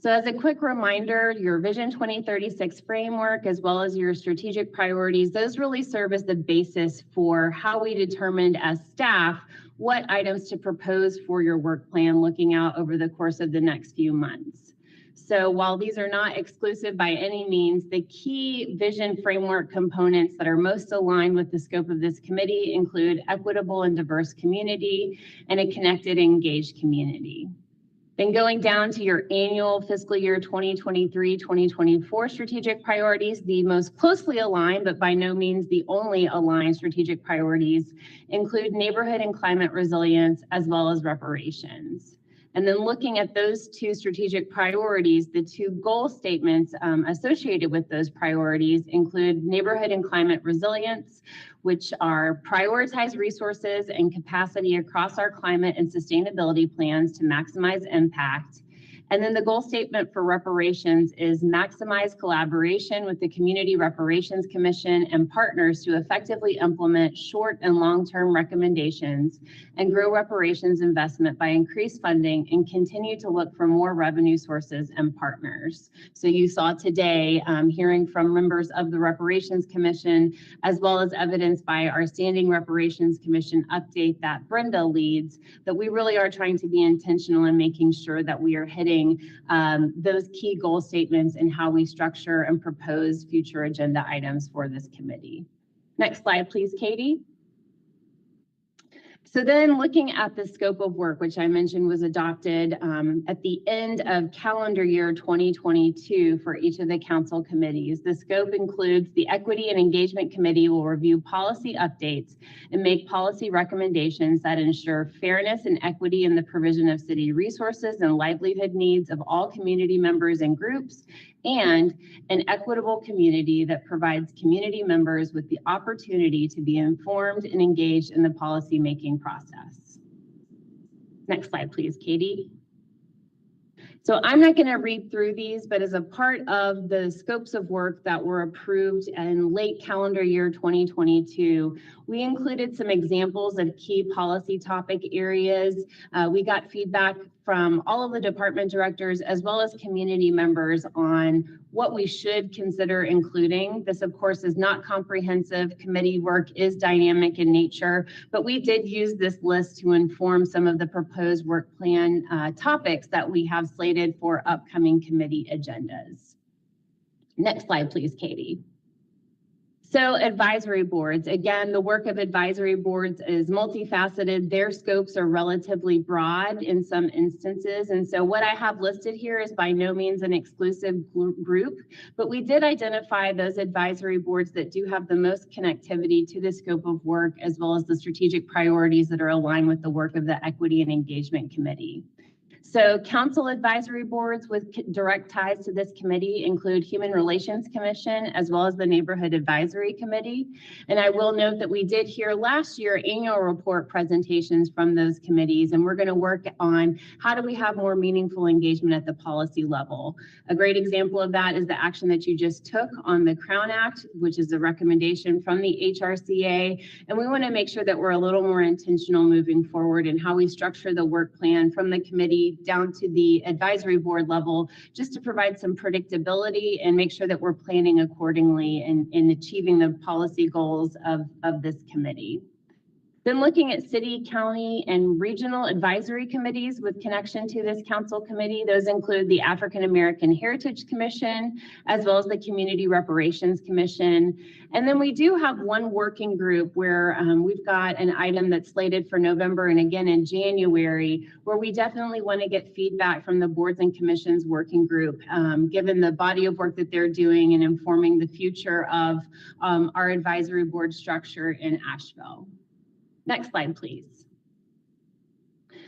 So as a quick reminder, your Vision 2036 framework, as well as your strategic priorities, those really serve as the basis for how we determined as staff what items to propose for your work plan looking out over the course of the next few months. So while these are not exclusive by any means, the key vision framework components that are most aligned with the scope of this committee include equitable and diverse community and a connected and engaged community. Then going down to your annual fiscal year 2023-2024 strategic priorities, the most closely aligned, but by no means the only aligned strategic priorities include neighborhood and climate resilience, as well as reparations. And then looking at those two strategic priorities, the two goal statements associated with those priorities include neighborhood and climate resilience, which are prioritize resources and capacity across our climate and sustainability plans to maximize impact. And then the goal statement for reparations is maximize collaboration with the Community Reparations Commission and partners to effectively implement short and long-term recommendations and grow reparations investment by increased funding and continue to look for more revenue sources and partners. So you saw today hearing from members of the Reparations Commission, as well as evidence by our Standing Reparations Commission update that Brenda leads, that we really are trying to be intentional in making sure that we are hitting those key goal statements and how we structure and propose future agenda items for this committee. Next slide, please, Katie. So then looking at the scope of work, which I mentioned was adopted at the end of calendar year 2022 for each of the council committees. The scope includes the Equity and Engagement Committee will review policy updates and make policy recommendations that ensure fairness and equity in the provision of city resources and livelihood needs of all community members and groups, and an equitable community that provides community members with the opportunity to be informed and engaged in the policy-making process. Next slide, please, Katie. So I'm not going to read through these, but as a part of the scopes of work that were approved in late calendar year 2022, we included some examples of key policy topic areas. We got feedback from all of the department directors as well as community members on what we should consider including. This, of course, is not comprehensive. Committee work is dynamic in nature, but we did use this list to inform some of the proposed work plan topics that we have slated for upcoming committee agendas. Next slide, please, Katie. So advisory boards, again, the work of advisory boards is multifaceted. Their scopes are relatively broad in some instances. And so what I have listed here is by no means an exclusive group, but we did identify those advisory boards that do have the most connectivity to the scope of work, as well as the strategic priorities that are aligned with the work of the Equity and Engagement Committee. So council advisory boards with direct ties to this committee include Human Relations Commission, as well as the Neighborhood Advisory Committee. And I will note that we did hear last year annual report presentations from those committees, and we're going to work on how do we have more meaningful engagement at the policy level. A great example of that is the action that you just took on the Crown Act, which is a recommendation from the HRCA. And we want to make sure that we're a little more intentional moving forward in how we structure the work plan from the committee down to the advisory board level, just to provide some predictability and make sure that we're planning accordingly in achieving the policy goals of this committee. Then looking at city, county, and regional advisory committees with connection to this council committee, those include the African American Heritage Commission, as well as the Community Reparations Commission. And then we do have one working group where we've got an item that's slated for November and again in January, where we definitely want to get feedback from the boards and commissions working group, given the body of work that they're doing and informing the future of our advisory board structure in Asheville. Next slide, please.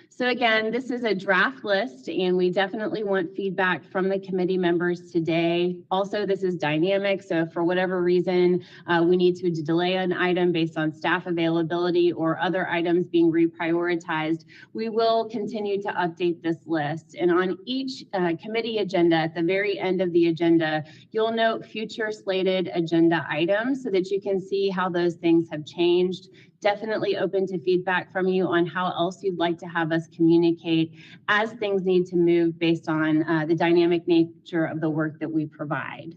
So again, this is a draft list, and we definitely want feedback from the committee members today. Also, this is dynamic, so if for whatever reason we need to delay an item based on staff availability or other items being reprioritized, we will continue to update this list. And on each committee agenda, at the very end of the agenda, you'll note future slated agenda items so that you can see how those things have changed. Definitely open to feedback from you on how else you'd like to have us communicate as things need to move based on the dynamic nature of the work that we provide.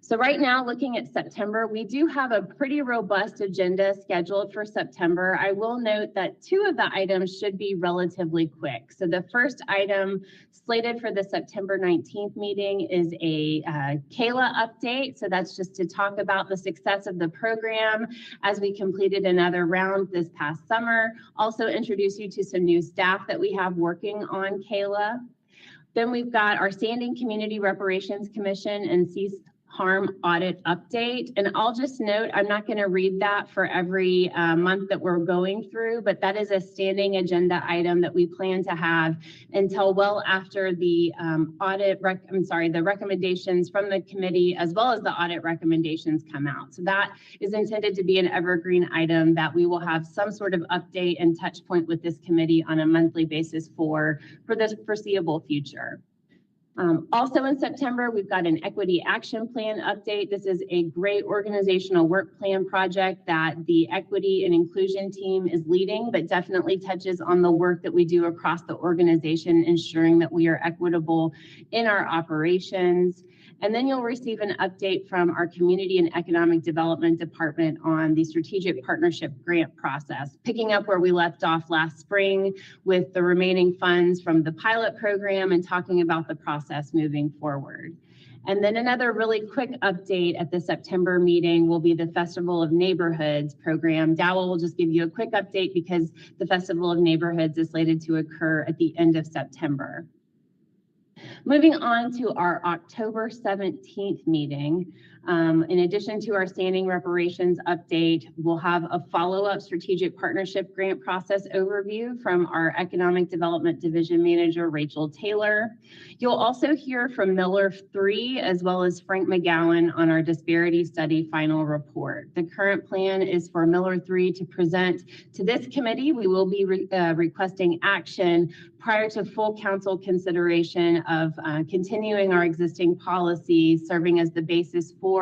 So right now, looking at September, we do have a pretty robust agenda scheduled for September. I will note that 2 of the items should be relatively quick. So the first item slated for the September 19th meeting is a Kayla update. So that's just to talk about the success of the program as we completed another round this past summer. Also introduce you to some new staff that we have working on Kayla. Then we've got our Standing Community Reparations Commission and Cease Harm Audit Update. And I'll just note, I'm not going to read that for every month that we're going through, but that is a standing agenda item that we plan to have until well after the the recommendations from the committee, as well as the audit recommendations come out. So that is intended to be an evergreen item that we will have some sort of update and touch point with this committee on a monthly basis for the foreseeable future. Also in September, we've got an equity action plan update. This is a great organizational work plan project that the equity and inclusion team is leading, but definitely touches on the work that we do across the organization, ensuring that we are equitable in our operations. And then you'll receive an update from our Community and Economic Development Department on the Strategic Partnership Grant process, picking up where we left off last spring with the remaining funds from the pilot program and talking about the process moving forward. And then another really quick update at the September meeting will be the Festival of Neighborhoods program. Dowell will just give you a quick update because the Festival of Neighborhoods is slated to occur at the end of September. Moving on to our October 17th meeting, in addition to our standing reparations update, we'll have a follow-up strategic partnership grant process overview from our Economic Development Division Manager, Rachel Taylor. You'll also hear from Miller 3 as well as Frank McGowan on our disparity study final report. The current plan is for Miller 3 to present to this committee. We will be requesting action prior to full council consideration of continuing our existing policy, serving as the basis for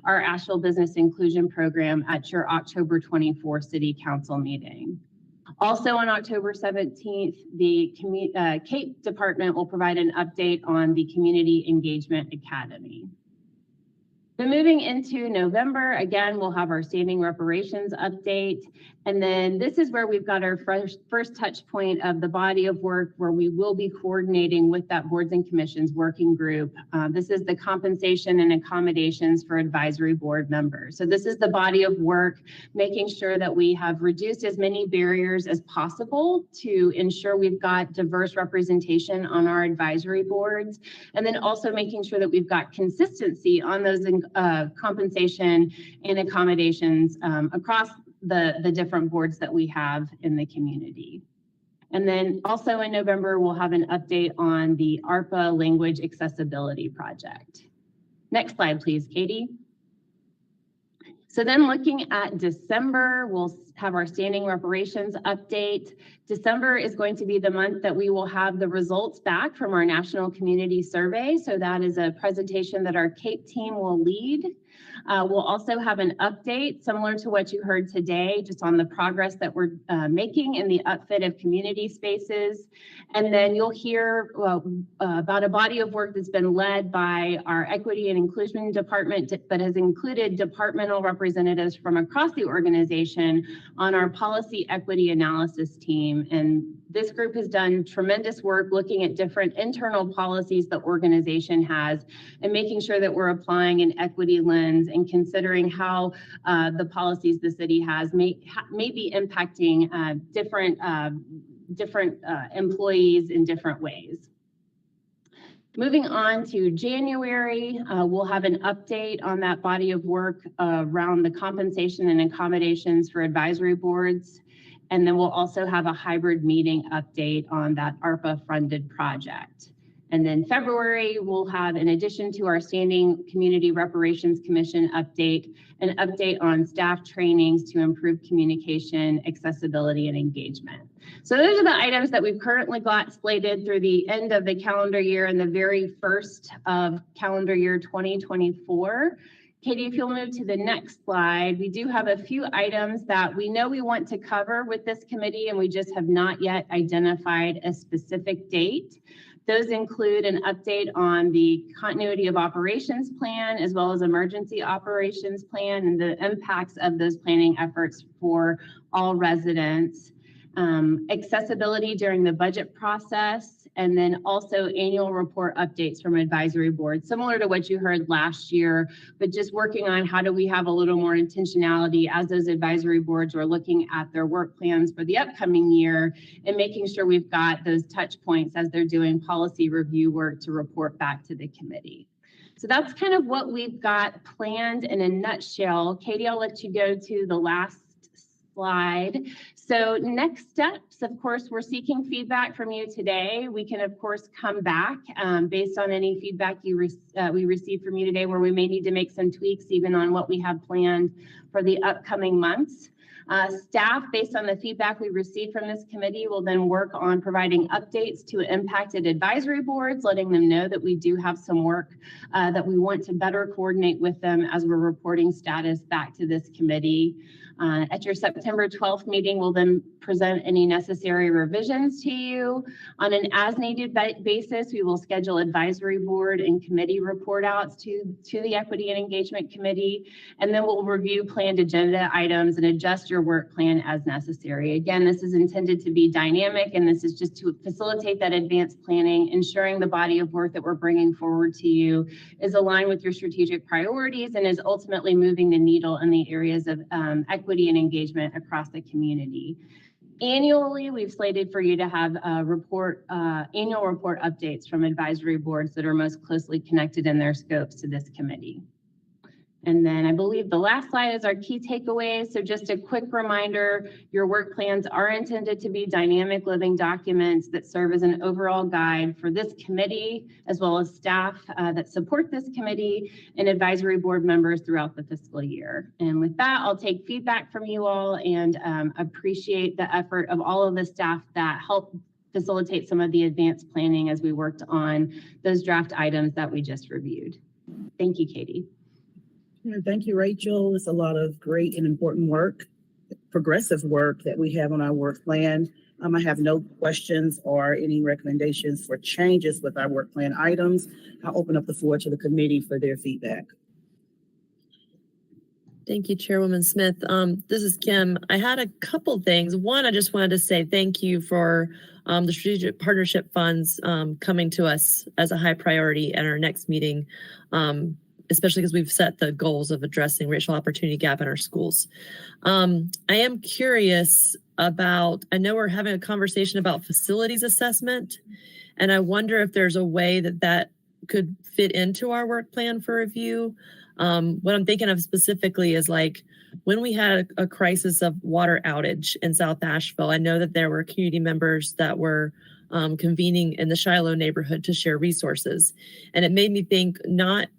our Asheville Business Inclusion Program at your October 24 City Council meeting. Also on October 17th, the CAPE department will provide an update on the Community Engagement Academy. So moving into November, again, we'll have our standing reparations update. And then this is where we've got our first touch point of the body of work where we will be coordinating with that boards and commissions working group. This is the compensation and accommodations for advisory board members. So this is the body of work, making sure that we have reduced as many barriers as possible to ensure we've got diverse representation on our advisory boards. And then also making sure that we've got consistency on those compensation and accommodations across the different boards that we have in the community. And then also in November, we'll have an update on the ARPA Language Accessibility Project. Next slide, please, Katie. So then looking at December, we'll have our standing reparations update. December is going to be the month that we will have the results back from our national community survey. So that is a presentation that our CAPE team will lead. We'll also have an update similar to what you heard today, just on the progress that we're making in the upfit of community spaces. And then you'll hear about a body of work that's been led by our Equity and Inclusion Department, but has included departmental representatives from across the organization on our policy equity analysis team. And this group has done tremendous work looking at different internal policies the organization has and making sure that we're applying an equity lens and considering how the policies the city has may be impacting different employees in different ways. Moving on to January, we'll have an update on that body of work around the compensation and accommodations for advisory boards. And then we'll also have a hybrid meeting update on that ARPA-funded project. And then February, we'll have, in addition to our Standing Community Reparations Commission update, an update on staff trainings to improve communication, accessibility, and engagement. So those are the items that we've currently got slated through the end of the calendar year and the very first of calendar year 2024. Katie, if you'll move to the next slide, we do have a few items that we know we want to cover with this committee, and we just have not yet identified a specific date. Those include an update on the continuity of operations plan, as well as emergency operations plan and the impacts of those planning efforts for all residents, accessibility during the budget process, and then also annual report updates from advisory boards, similar to what you heard last year, but just working on how do we have a little more intentionality as those advisory boards are looking at their work plans for the upcoming year and making sure we've got those touch points as they're doing policy review work to report back to the committee. So that's kind of what we've got planned in a nutshell. Katie, I'll let you go to the last slide. So next steps, of course, we're seeking feedback from you today. We can, of course, come back based on any feedback we receive from you today, where we may need to make some tweaks even on what we have planned for the upcoming months. Staff, based on the feedback we received from this committee, will then work on providing updates to impacted advisory boards, letting them know that we do have some work that we want to better coordinate with them as we're reporting status back to this committee. At your September 12th meeting, we'll then present any necessary revisions to you. On an as-needed basis, we will schedule advisory board and committee report outs to the Equity and Engagement Committee, and then we'll review planned agenda items and adjust your work plan as necessary. Again, this is intended to be dynamic, and this is just to facilitate that advanced planning, ensuring the body of work that we're bringing forward to you is aligned with your strategic priorities and is ultimately moving the needle in the areas of equity and engagement across the community. Annually, we've slated for you to have annual report updates from advisory boards that are most closely connected in their scopes to this committee. And then I believe the last slide is our key takeaways. So just a quick reminder, your work plans are intended to be dynamic living documents that serve as an overall guide for this committee, as well as staff that support this committee and advisory board members throughout the fiscal year. And with that, I'll take feedback from you all and appreciate the effort of all of the staff that helped facilitate some of the advanced planning as we worked on those draft items that we just reviewed. Thank you, Katie. Thank you, Rachel. It's a lot of great and important work, progressive work that we have on our work plan. I have no questions or any recommendations for changes with our work plan items. I'll open up the floor to the committee for their feedback. Thank you, Chairwoman Smith. This is Kim. I had a couple things. One, I just wanted to say thank you for the strategic partnership funds coming to us as a high priority at our next meeting. Especially because we've set the goals of addressing racial opportunity gap in our schools. I am curious about, I know we're having a conversation about facilities assessment, and I wonder if there's a way that that could fit into our work plan for review. What I'm thinking of specifically is like when we had a crisis of water outage in South Asheville, I know that there were community members that were convening in the Shiloh neighborhood to share resources. And it made me think not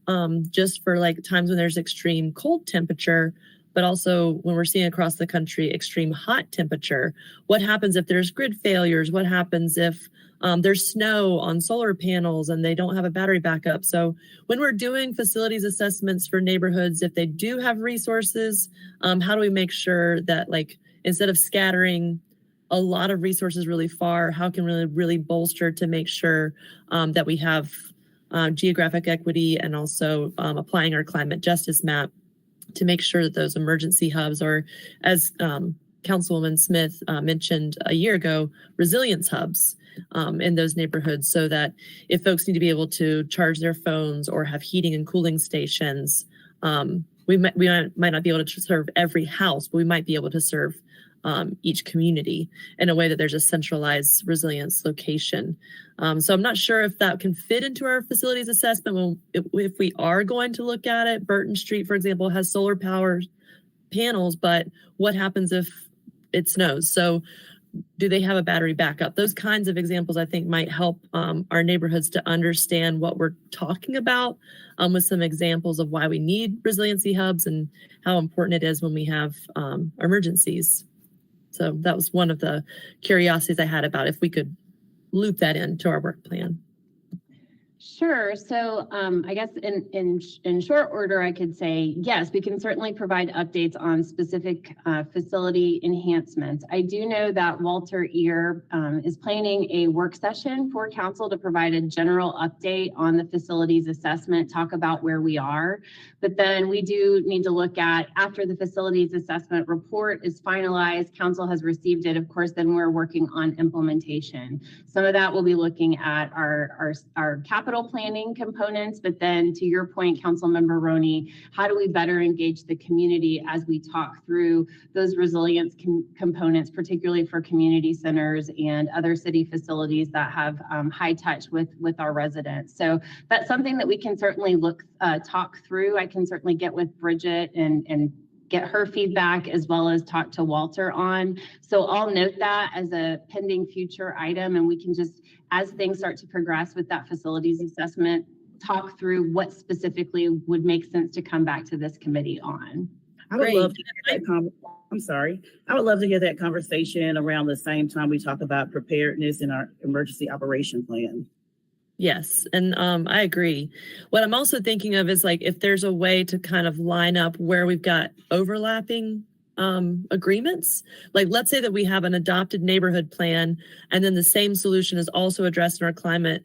just for like times when there's extreme cold temperature, but also when we're seeing across the country extreme hot temperature. What happens if there's grid failures? What happens if there's snow on solar panels and they don't have a battery backup? So when we're doing facilities assessments for neighborhoods, if they do have resources, how do we make sure that like instead of scattering a lot of resources really far, how can we really bolster to make sure that we have geographic equity and also applying our climate justice map to make sure that those emergency hubs, or as Councilwoman Smith mentioned a year ago, resilience hubs in those neighborhoods, so that if folks need to be able to charge their phones or have heating and cooling stations, we might not be able to serve every house, but we might be able to serve each community in a way that there's a centralized resilience location. So I'm not sure if that can fit into our facilities assessment. Well, if we are going to look at it, Burton Street, for example, has solar power panels, but what happens if it snows? So do they have a battery backup? Those kinds of examples, I think, might help our neighborhoods to understand what we're talking about with some examples of why we need resiliency hubs and how important it is when we have emergencies. So that was one of the curiosities I had about if we could loop that into our work plan. Sure. So I guess in short order, I could say, yes, we can certainly provide updates on specific facility enhancements. I do know that Walter Ear is planning a work session for council to provide a general update on the facilities assessment, talk about where we are. But then we do need to look at, after the facilities assessment report is finalized, council has received it, of course, then we're working on implementation. Some of that will be looking at our capital planning components, but then to your point, Councilmember Roney, how do we better engage the community as we talk through those resilience components, particularly for community centers and other city facilities that have high touch with our residents. So that's something that we can certainly talk through. I can certainly get with Bridget and get her feedback as well as talk to Walter on. So I'll note that as a pending future item, and we can just, as things start to progress with that facilities assessment, talk through what specifically would make sense to come back to this committee on. I would love to hear that I'm sorry. I would love to hear that conversation around the same time we talk about preparedness in our emergency operation plan. Yes, and I agree. What I'm also thinking of is like if there's a way to kind of line up where we've got overlapping agreements. Like let's say that we have an adopted neighborhood plan and then the same solution is also addressed in our climate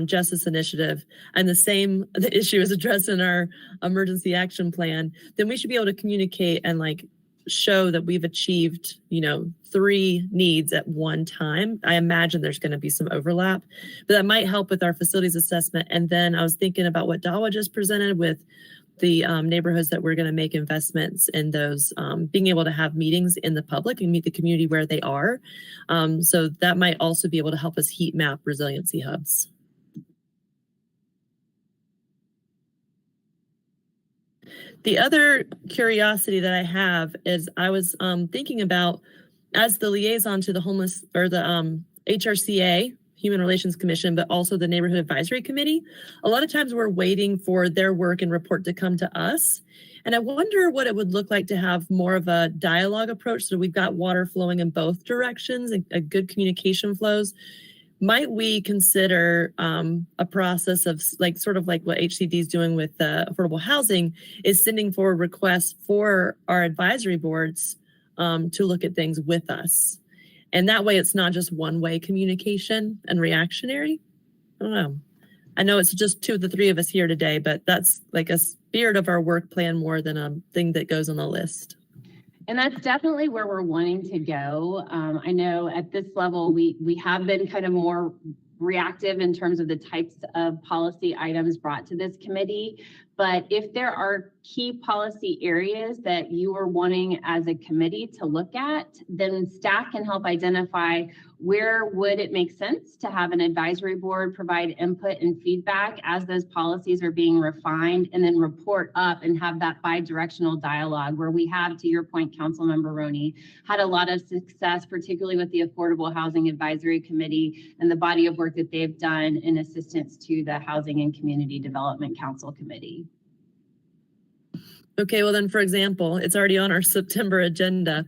justice initiative and the issue is addressed in our emergency action plan, then we should be able to communicate and like show that we've achieved, 3 needs at one time. I imagine there's going to be some overlap, but that might help with our facilities assessment. And then I was thinking about what Dawa just presented with the neighborhoods that we're going to make investments in those, being able to have meetings in the public and meet the community where they are. So that might also be able to help us heat map resiliency hubs. The other curiosity that I have is I was thinking about, as the liaison to the homeless or the HRCA, Human Relations Commission, but also the Neighborhood Advisory Committee, a lot of times we're waiting for their work and report to come to us. And I wonder what it would look like to have more of a dialogue approach so we've got water flowing in both directions and a good communication flows. Might we consider a process of sort of like what HCD is doing with affordable housing, is sending forward requests for our advisory boards to look at things with us. And that way it's not just one-way communication and reactionary. I don't know. I know it's just 2 of the 3 of us here today, but that's like a spirit of our work plan more than a thing that goes on the list. And that's definitely where we're wanting to go. I know at this level, we have been kind of more reactive in terms of the types of policy items brought to this committee. But if there are key policy areas that you are wanting as a committee to look at, then staff can help identify where would it make sense to have an advisory board provide input and feedback as those policies are being refined, and then report up and have that bi-directional dialogue where we have, to your point, Councilmember Roney, had a lot of success, particularly with the Affordable Housing Advisory Committee and the body of work that they've done in assistance to the Housing and Community Development Council Committee. Okay, well then, for example, it's already on our September agenda.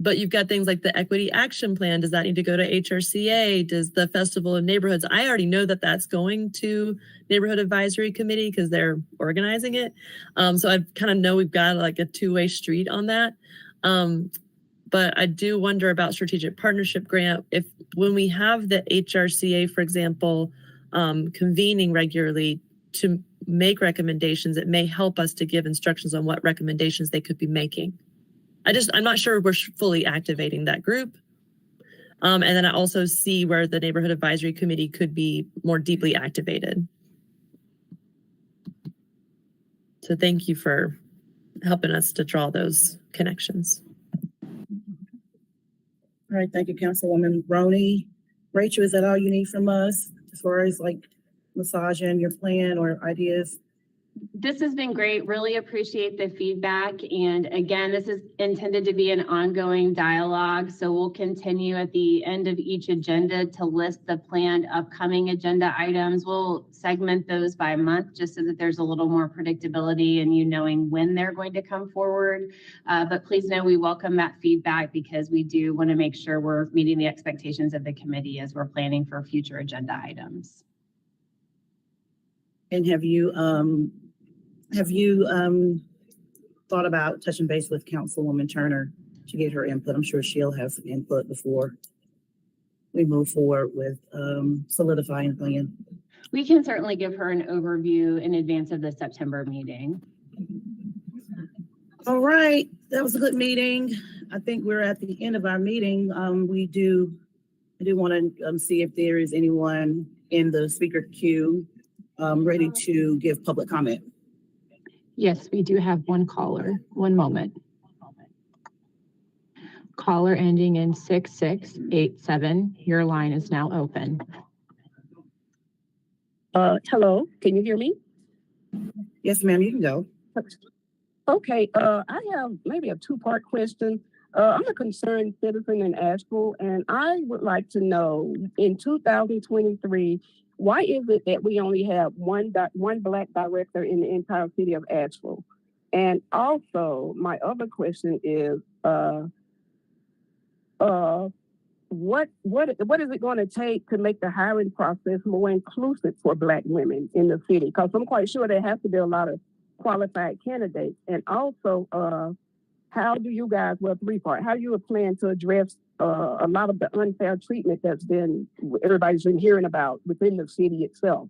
But you've got things like the Equity Action Plan. Does that need to go to HRCA? Does the Festival of Neighborhoods? I already know that that's going to Neighborhood Advisory Committee because they're organizing it. So I kind of know we've got like a 2-way street on that. But I do wonder about strategic partnership grant. If when we have the HRCA, for example, convening regularly to make recommendations, it may help us to give instructions on what recommendations they could be making. I'm not sure we're fully activating that group. And then I also see where the Neighborhood Advisory Committee could be more deeply activated. So thank you for helping us to draw those connections. All right, thank you, Councilwoman Roney. Rachel, is that all you need from us as far as like massaging your plan or ideas? This has been great. Really appreciate the feedback. And again, this is intended to be an ongoing dialogue. So we'll continue at the end of each agenda to list the planned upcoming agenda items. We'll segment those by month just so that there's a little more predictability and you knowing when they're going to come forward. But please know we welcome that feedback because we do want to make sure we're meeting the expectations of the committee as we're planning for future agenda items. And have you thought about touching base with Councilwoman Turner to get her input? I'm sure she'll have some input before we move forward with solidifying the plan. We can certainly give her an overview in advance of the September meeting. All right, that was a good meeting. I think we're at the end of our meeting. I do want to see if there is anyone in the speaker queue ready to give public comment. Yes, we do have one caller. One moment. Caller ending in 6687. Your line is now open. Hello, can you hear me? Yes, ma'am, you can go. Okay, I have maybe a two-part question. I'm a concerned citizen in Asheville, and I would like to know, in 2023, why is it that we only have one Black director in the entire city of Asheville? And also, my other question is, what is it going to take to make the hiring process more inclusive for Black women in the city? Because I'm quite sure there has to be a lot of qualified candidates. And also, how do you guys, how do you plan to address a lot of the unfair treatment everybody's been hearing about within the city itself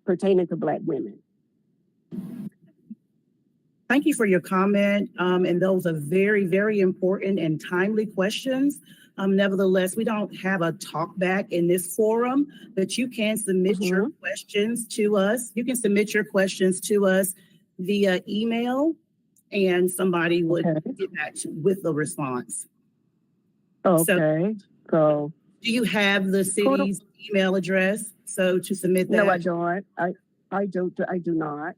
pertaining to Black women? Thank you for your comment. And those are very, very important and timely questions. Nevertheless, we don't have a talk back in this forum, but you can submit your questions to us. You can submit your questions to us via email, and somebody would get back with the response. Okay. So do you have the city's email address? So to submit that? No, I don't. I do not.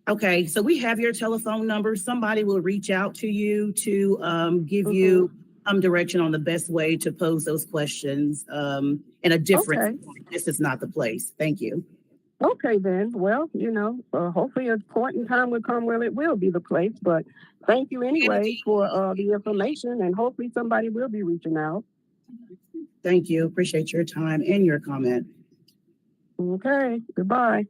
Okay, so we have your telephone number. Somebody will reach out to you to give you direction on the best way to pose those questions in a different point. This is not the place. Thank you. Okay, then. Well, hopefully a point in time will come where it will be the place. But thank you anyway for the information, and hopefully somebody will be reaching out. Thank you. Appreciate your time and your comment. Okay, goodbye.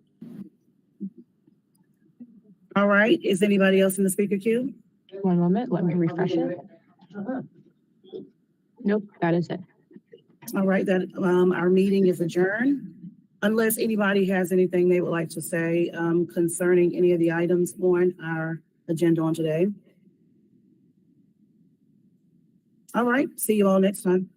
All right. Is anybody else in the speaker queue? One moment. Let me refresh it. Nope, that is it. All right. Our meeting is adjourned. Unless anybody has anything they would like to say concerning any of the items on our agenda on today. All right. See you all next time.